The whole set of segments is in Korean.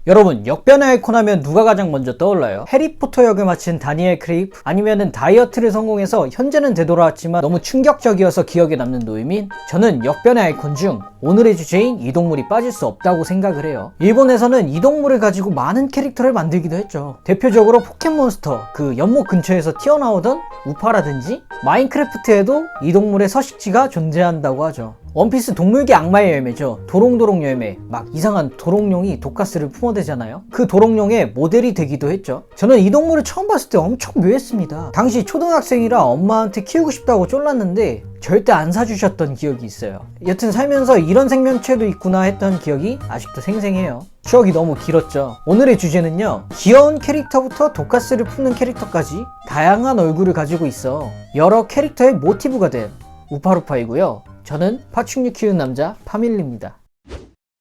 여러분, 역변의 아이콘 하면 누가 가장 먼저 떠올라요? 해리포터 역을 맡은 다니엘 크레이프? 아니면은 다이어트를 성공해서 현재는 되돌아왔지만 너무 충격적이어서 기억에 남는 노이민? 저는 역변의 아이콘 중 오늘의 주제인 이동물이 빠질 수 없다고 생각을 해요. 일본에서는 이동물을 가지고 많은 캐릭터를 만들기도 했죠. 대표적으로 포켓몬스터, 그 연못 근처에서 튀어나오던 우파라든지 마인크래프트에도 이동물의 서식지가 존재한다고 하죠. 원피스 동물계 악마의 열매죠. 도롱도롱 열매. 막 이상한 도롱뇽이 독가스를 품어대잖아요. 그 도롱뇽의 모델이 되기도 했죠. 저는 이 동물을 처음 봤을 때 엄청 묘했습니다. 당시 초등학생이라 엄마한테 키우고 싶다고 쫄랐는데 절대 안 사주셨던 기억이 있어요. 여튼 살면서 이런 생명체도 있구나 했던 기억이 아직도 생생해요. 추억이 너무 길었죠. 오늘의 주제는요, 귀여운 캐릭터부터 독가스를 품는 캐릭터까지 다양한 얼굴을 가지고 있어 여러 캐릭터의 모티브가 된 우파루파이고요. 저는 파충류 키우는 남자 파밀리입니다.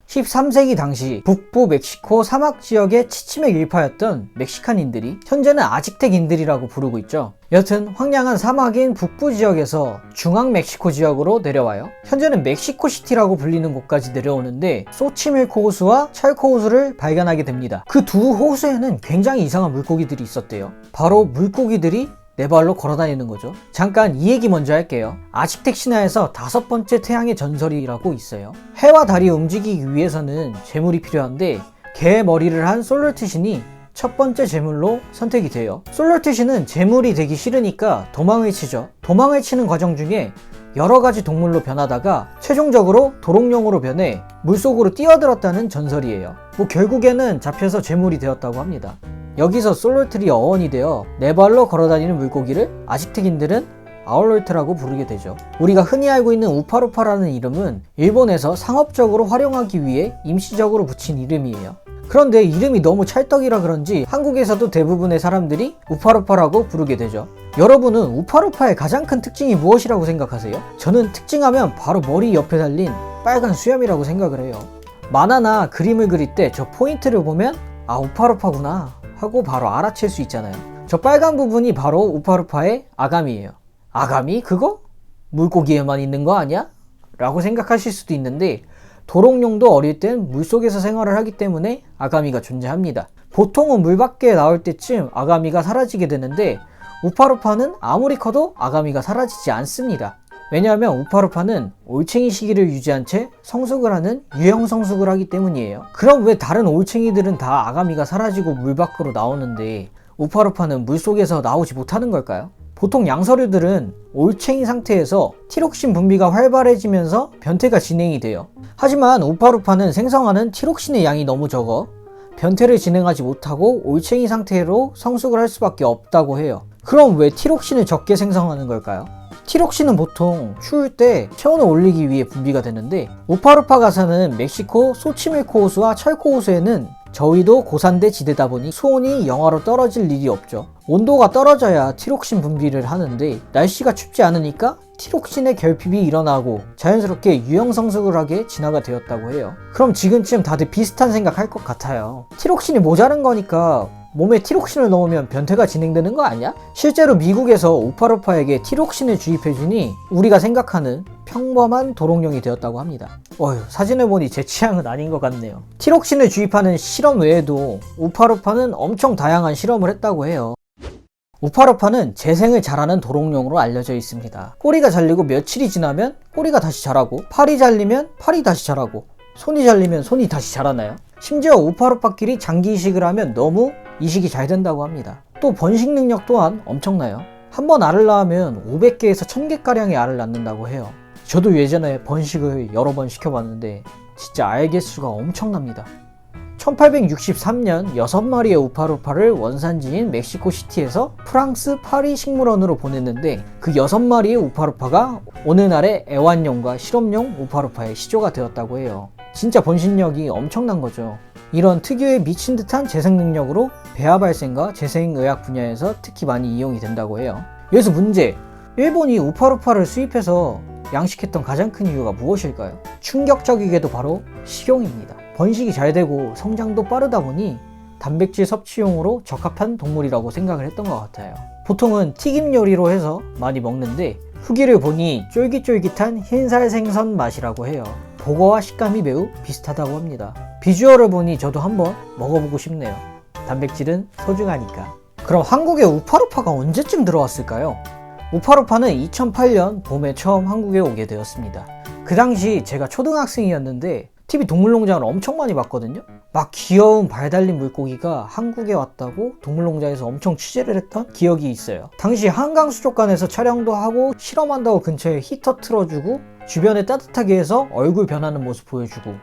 13세기 당시 북부 멕시코 사막 지역의 치치맥 일파였던 멕시칸인들이 현재는 아직텍인들이라고 부르고 있죠. 여튼 황량한 사막인 북부 지역에서 중앙 멕시코 지역으로 내려와요. 현재는 멕시코시티라고 불리는 곳까지 내려오는데 소치밀코 호수와 찰코 호수를 발견하게 됩니다. 그 두 호수에는 굉장히 이상한 물고기들이 있었대요. 바로 물고기들이 네 발로 걸어다니는 거죠. 잠깐 이 얘기 먼저 할게요. 아직텍 신화에서 5번째 태양의 전설이라고 있어요. 해와 달이 움직이기 위해서는 재물이 필요한데 개의 머리를 한 솔롤트 신이 첫 번째 재물로 선택이 돼요. 솔롤트 신은 재물이 되기 싫으니까 도망을 치죠. 도망을 치는 과정 중에 여러 가지 동물로 변하다가 최종적으로 도롱뇽으로 변해 물속으로 뛰어들었다는 전설이에요. 결국에는 잡혀서 재물이 되었다고 합니다. 여기서 솔롤트리 어원이 되어 네 발로 걸어다니는 물고기를 아직텍인들은 아울롤트라고 부르게 되죠. 우리가 흔히 알고 있는 우파루파라는 이름은 일본에서 상업적으로 활용하기 위해 임시적으로 붙인 이름이에요. 그런데 이름이 너무 찰떡이라 그런지 한국에서도 대부분의 사람들이 우파루파라고 부르게 되죠. 여러분은 우파루파의 가장 큰 특징이 무엇이라고 생각하세요? 저는 특징하면 바로 머리 옆에 달린 빨간 수염이라고 생각을 해요. 만화나 그림을 그릴 때 저 포인트를 보면 아, 우파루파구나 하고 바로 알아챌 수 있잖아요. 저 빨간 부분이 바로 우파루파의 아가미예요. 아가미? 그거? 물고기에만 있는 거 아니야? 라고 생각하실 수도 있는데 도롱뇽도 어릴 땐 물속에서 생활을 하기 때문에 아가미가 존재합니다. 보통은 물 밖에 나올 때쯤 아가미가 사라지게 되는데 우파루파는 아무리 커도 아가미가 사라지지 않습니다. 왜냐하면 우파루파는 올챙이 시기를 유지한 채 성숙을 하는 유형 성숙을 하기 때문이에요. 그럼 왜 다른 올챙이들은 다 아가미가 사라지고 물 밖으로 나오는데 우파루파는 물속에서 나오지 못하는 걸까요? 보통 양서류들은 올챙이 상태에서 티록신 분비가 활발해지면서 변태가 진행이 돼요. 하지만 우파루파는 생성하는 티록신의 양이 너무 적어 변태를 진행하지 못하고 올챙이 상태로 성숙을 할 수밖에 없다고 해요. 그럼 왜 티록신을 적게 생성하는 걸까요? 티록신은 보통 추울 때 체온을 올리기 위해 분비가 되는데 우파루파가 사는 멕시코 소치밀코 호수와 찰코 호수에는 저위도 고산대 지대다 보니 수온이 영하로 떨어질 일이 없죠. 온도가 떨어져야 티록신 분비를 하는데 날씨가 춥지 않으니까 티록신의 결핍이 일어나고 자연스럽게 유형 성숙을 하게 진화가 되었다고 해요. 그럼 지금쯤 다들 비슷한 생각할 것 같아요. 티록신이 모자른 거니까 몸에 티록신을 넣으면 변태가 진행되는 거 아니야? 실제로 미국에서 우파루파에게 티록신을 주입해주니 우리가 생각하는 평범한 도롱뇽이 되었다고 합니다. 사진을 보니 제 취향은 아닌 것 같네요. 티록신을 주입하는 실험 외에도 우파루파는 엄청 다양한 실험을 했다고 해요. 우파루파는 재생을 잘하는 도롱뇽으로 알려져 있습니다. 꼬리가 잘리고 며칠이 지나면 꼬리가 다시 자라고, 팔이 잘리면 팔이 다시 자라고, 손이 잘리면 손이 다시 자라나요? 심지어 우파루파끼리 장기 이식을 하면 너무 이식이 잘 된다고 합니다. 또 번식 능력 또한 엄청나요. 한 번 알을 낳으면 500개에서 1000개가량의 알을 낳는다고 해요. 저도 예전에 번식을 여러 번 시켜봤는데 진짜 알 개수가 엄청납니다. 1863년 6마리의 우파루파를 원산지인 멕시코시티에서 프랑스 파리 식물원으로 보냈는데 그 6마리의 우파루파가 오늘날의 애완용과 실험용 우파루파의 시조가 되었다고 해요. 진짜 번식력이 엄청난 거죠. 이런 특유의 미친 듯한 재생 능력으로 배아 발생과 재생의학 분야에서 특히 많이 이용이 된다고 해요. 여기서 문제! 일본이 우파루파를 수입해서 양식했던 가장 큰 이유가 무엇일까요? 충격적이게도 바로 식용입니다. 번식이 잘 되고 성장도 빠르다 보니 단백질 섭취용으로 적합한 동물이라고 생각을 했던 것 같아요. 보통은 튀김 요리로 해서 많이 먹는데 후기를 보니 쫄깃쫄깃한 흰살 생선 맛이라고 해요. 보거와 식감이 매우 비슷하다고 합니다. 비주얼을 보니 저도 한번 먹어보고 싶네요. 단백질은 소중하니까. 그럼 한국에 우파루파가 언제쯤 들어왔을까요? 우파루파는 2008년 봄에 처음 한국에 오게 되었습니다. 그 당시 제가 초등학생이었는데 TV 동물농장을 엄청 많이 봤거든요. 막 귀여운 발 달린 물고기가 한국에 왔다고 동물농장에서 엄청 취재를 했던 기억이 있어요. 당시 한강수족관에서 촬영도 하고 실험한다고 근처에 히터 틀어주고 주변에 따뜻하게 해서 얼굴 변하는 모습 보여주고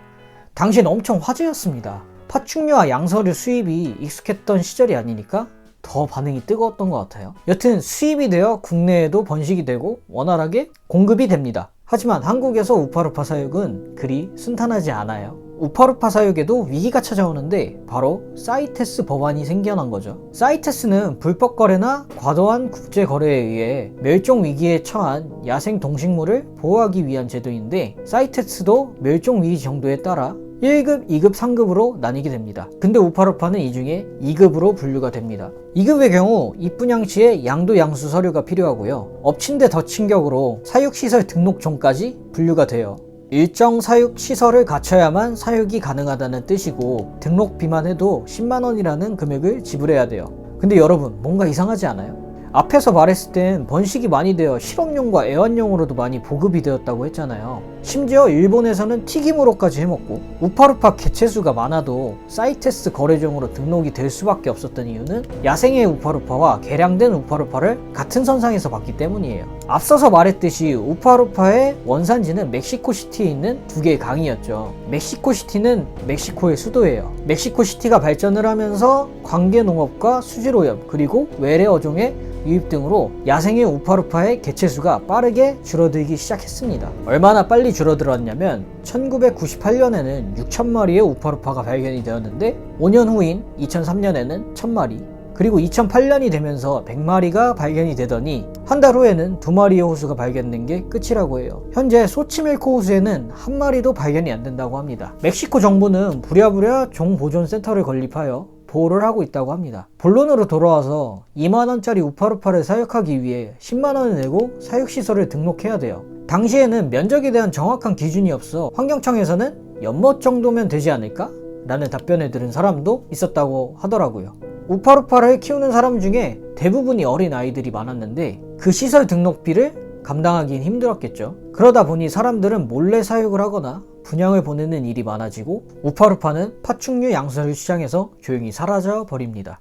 당시엔 엄청 화제였습니다. 파충류와 양서류 수입이 익숙했던 시절이 아니니까 더 반응이 뜨거웠던 것 같아요. 여튼 수입이 되어 국내에도 번식이 되고 원활하게 공급이 됩니다. 하지만 한국에서 우파루파 사육은 그리 순탄하지 않아요. 우파루파 사육에도 위기가 찾아오는데 바로 사이테스 법안이 생겨난 거죠. 사이테스는 불법 거래나 과도한 국제 거래에 의해 멸종 위기에 처한 야생 동식물을 보호하기 위한 제도인데 사이테스도 멸종 위기 정도에 따라 1급, 2급, 3급으로 나뉘게 됩니다. 근데 우파루파는 이 중에 2급으로 분류가 됩니다. 2급의 경우 입분양시에 양도 양수 서류가 필요하고요. 엎친 데 덧친 격으로 사육시설 등록존까지 분류가 돼요. 일정 사육시설을 갖춰야만 사육이 가능하다는 뜻이고 등록비만 해도 10만원이라는 금액을 지불해야 돼요. 근데 여러분 뭔가 이상하지 않아요? 앞에서 말했을 땐 번식이 많이 되어 실험용과 애완용으로도 많이 보급이 되었다고 했잖아요. 심지어 일본에서는 튀김으로까지 해먹고 우파루파 개체수가 많아도 사이테스 거래종으로 등록이 될 수밖에 없었던 이유는 야생의 우파루파와 개량된 우파루파를 같은 선상에서 봤기 때문이에요. 앞서서 말했듯이 우파루파의 원산지는 멕시코시티에 있는 두 개의 강이었죠. 멕시코시티는 멕시코의 수도예요. 멕시코시티가 발전을 하면서 관계농업과 수질오염 그리고 외래 어종의 유입 등으로 야생의 우파루파의 개체수가 빠르게 줄어들기 시작했습니다. 얼마나 빨리 줄어들었냐면 1998년에는 6,000마리의 우파루파가 발견이 되었는데 5년 후인 2003년에는 1,000마리 그리고 2008년이 되면서 100마리가 발견이 되더니 한 달 후에는 2마리의 호수가 발견된 게 끝이라고 해요. 현재 소치밀코 호수에는 한 마리도 발견이 안 된다고 합니다. 멕시코 정부는 부랴부랴 종보존센터를 건립하여 보호를 하고 있다고 합니다. 본론으로 돌아와서 2만원짜리 우파루파를 사육하기 위해 10만원을 내고 사육시설을 등록해야 돼요. 당시에는 면적에 대한 정확한 기준이 없어 환경청에서는 연못 정도면 되지 않을까? 라는 답변을 들은 사람도 있었다고 하더라고요. 우파루파를 키우는 사람 중에 대부분이 어린 아이들이 많았는데 그 시설 등록비를 감당하기는 힘들었겠죠. 그러다 보니 사람들은 몰래 사육을 하거나 분양을 보내는 일이 많아지고 우파루파는 파충류 양서류 시장에서 조용히 사라져 버립니다.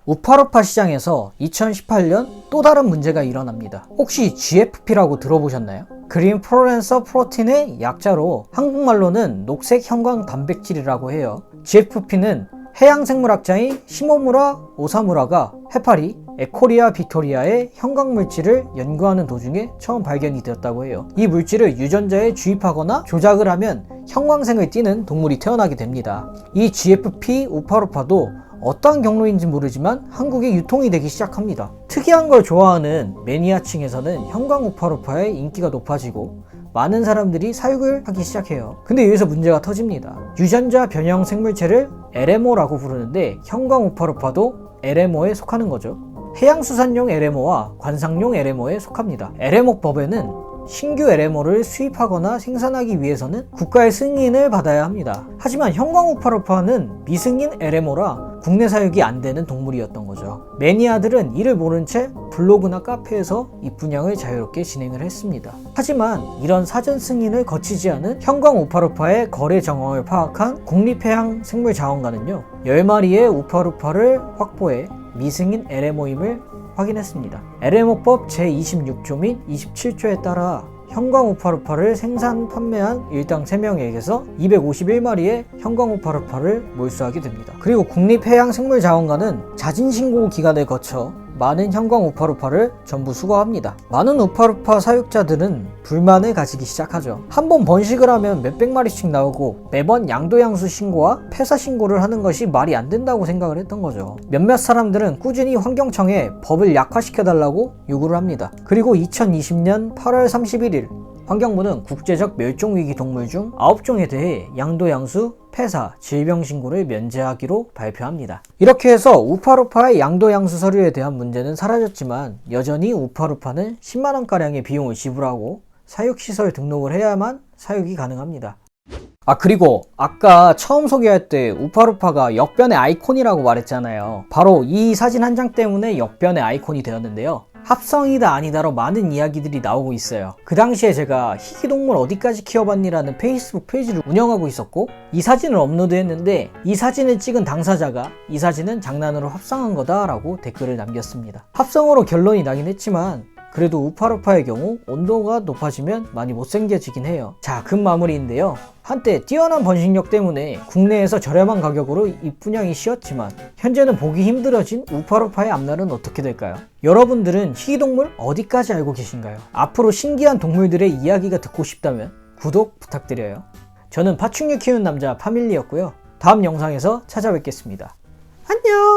우파루파 시장에서 2018년 또 다른 문제가 일어납니다. 혹시 GFP라고 들어보셨나요? 그린 플로렌서 프로틴의 약자로 한국말로는 녹색 형광 단백질이라고 해요. GFP는 해양생물학자인 시모무라 오사무라가 해파리 에코리아 비토리아의 형광물질을 연구하는 도중에 처음 발견이 되었다고 해요. 이 물질을 유전자에 주입하거나 조작을 하면 형광색을 띠는 동물이 태어나게 됩니다. 이 GFP 우파루파도 어떠한 경로인지 모르지만 한국에 유통이 되기 시작합니다. 특이한 걸 좋아하는 매니아층에서는 형광 우파루파의 인기가 높아지고 많은 사람들이 사육을 하기 시작해요. 근데 여기서 문제가 터집니다. 유전자 변형 생물체를 LMO라고 부르는데 형광 우파루파도 LMO에 속하는 거죠. 해양수산용 LMO와 관상용 LMO에 속합니다. LMO법에는 신규 LMO를 수입하거나 생산하기 위해서는 국가의 승인을 받아야 합니다. 하지만 형광 우파루파는 미승인 LMO라 국내 사육이 안 되는 동물이었던 거죠. 매니아들은 이를 모른 채 블로그나 카페에서 입분양을 자유롭게 진행을 했습니다. 하지만 이런 사전 승인을 거치지 않은 형광 우파루파의 거래 정황을 파악한 국립해양생물자원관은요 10마리의 우파루파를 확보해 미승인 LMO임을 확인했습니다. LMO법 제26조 및 27조에 따라 형광 우파루파를 생산 판매한 일당 3명에게서 251마리의 형광 우파루파를 몰수하게 됩니다. 그리고 국립해양생물자원관은 자진신고 기간을 거쳐 많은 형광 우파루파를 전부 수거합니다. 많은 우파루파 사육자들은 불만을 가지기 시작하죠. 한번 번식을 하면 몇백 마리씩 나오고 매번 양도양수 신고와 폐사 신고를 하는 것이 말이 안 된다고 생각을 했던 거죠. 몇몇 사람들은 꾸준히 환경청에 법을 약화시켜달라고 요구를 합니다. 그리고 2020년 8월 31일 환경부는 국제적 멸종위기 동물 중 9종에 대해 양도양수, 폐사, 질병신고를 면제하기로 발표합니다. 이렇게 해서 우파루파의 양도양수 서류에 대한 문제는 사라졌지만 여전히 우파루파는 10만원가량의 비용을 지불하고 사육시설 등록을 해야만 사육이 가능합니다. 그리고 아까 처음 소개할 때 우파루파가 역변의 아이콘이라고 말했잖아요. 바로 이 사진 한 장 때문에 역변의 아이콘이 되었는데요. 합성이다 아니다로 많은 이야기들이 나오고 있어요. 그 당시에 제가 희귀동물 어디까지 키워봤니라는 페이스북 페이지를 운영하고 있었고, 이 사진을 업로드했는데 이 사진을 찍은 당사자가 이 사진은 장난으로 합성한 거다 라고 댓글을 남겼습니다. 합성으로 결론이 나긴 했지만 그래도 우파루파의 경우 온도가 높아지면 많이 못생겨지긴 해요. 자, 급 마무리인데요. 한때 뛰어난 번식력 때문에 국내에서 저렴한 가격으로 입분양이 쉬웠지만 현재는 보기 힘들어진 우파루파의 앞날은 어떻게 될까요? 여러분들은 희귀동물 어디까지 알고 계신가요? 앞으로 신기한 동물들의 이야기가 듣고 싶다면 구독 부탁드려요. 저는 파충류 키우는 남자 파밀리였고요. 다음 영상에서 찾아뵙겠습니다. 안녕!